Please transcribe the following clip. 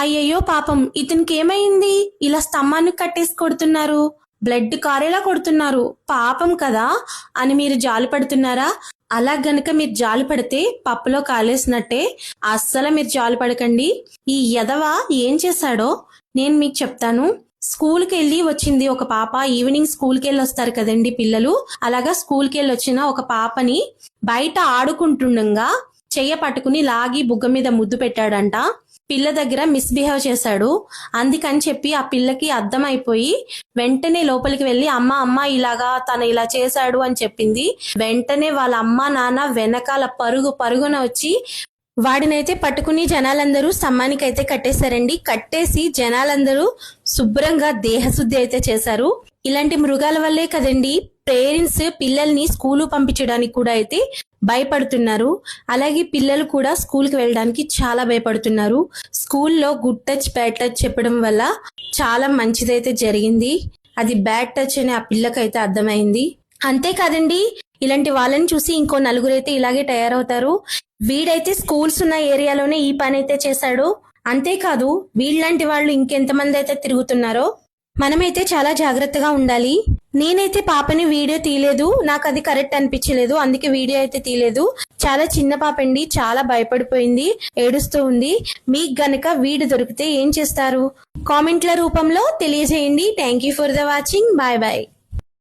అయ్యయ్యో పాపం ఇతనికి ఏమైంది, ఇలా స్తంభానికి కట్టేసి కొడుతున్నారు, బ్లడ్ కారేలా కొడుతున్నారు, పాపం కదా అని మీరు జాలి పడుతున్నారా? అలా గనక మీరు జాలి పడితే పప్పులో కాలేసినట్టే. అస్సలు మీరు జాలి పడకండి. ఈ యదవ ఏం చేశాడో నేను మీకు చెప్తాను. స్కూల్కి వెళ్ళి వచ్చింది ఒక పాప, ఈవినింగ్ స్కూల్కి వెళ్ళి వస్తారు కదండి పిల్లలు, అలాగా స్కూల్కి వెళ్ళి వచ్చిన ఒక పాపని బయట ఆడుకుంటుండగా చెయ్య పట్టుకుని లాగి బుగ్గ మీద ముద్దు పెట్టాడంట. పిల్ల దగ్గర మిస్బిహేవ్ చేశాడు. అందుకని చెప్పి ఆ పిల్లకి అర్థమైపోయి వెంటనే లోపలికి వెళ్ళి అమ్మ అమ్మ ఇలాగా తను ఇలా చేశాడు అని చెప్పింది. వెంటనే వాళ్ళ అమ్మ నాన్న వెనకాల పరుగున వచ్చి వాడినైతే పట్టుకుని జనాలందరూ స్తంభానికైతే కట్టేశారండి. కట్టేసి జనాలందరూ శుభ్రంగా దేహశుద్ధి అయితే చేశారు. ఇలాంటి మృగాల వల్లే కదండి పేరెంట్స్ పిల్లల్ని స్కూలు పంపించడానికి కూడా అయితే భయపడుతున్నారు. అలాగే పిల్లలు కూడా స్కూల్కి వెళ్ళడానికి చాలా భయపడుతున్నారు. స్కూల్లో గుడ్ టచ్ బ్యాడ్ టచ్ చెప్పడం వల్ల చాలా మంచిదైతే జరిగింది. అది బ్యాడ్ టచ్ అని ఆ పిల్లకైతే అర్థమైంది. అంతేకాదండి, ఇలాంటి వాళ్ళని చూసి ఇంకో నలుగురైతే ఇలాగే తయారవుతారు. వీడైతే స్కూల్స్ ఉన్న ఏరియాలోనే ఈ పని అయితే చేశాడు. అంతేకాదు వీళ్ళంటి వాళ్ళు ఇంకెంతమంది అయితే తిరుగుతున్నారో. మనమైతే చాలా జాగ్రత్తగా ఉండాలి. నేనైతే పాపని వీడియో తీయలేదు, నాకు అది కరెక్ట్ అనిపించలేదు, అందుకే వీడియో అయితే తీయలేదు. చాలా చిన్న పాప అండి, చాలా భయపడిపోయింది, ఏడుస్తూ ఉంది. మీకు గనక వీడియో దొరికితే ఏం చేస్తారు? కామెంట్ల రూపంలో తెలియజేయండి. Thank you for the watching. Bye bye.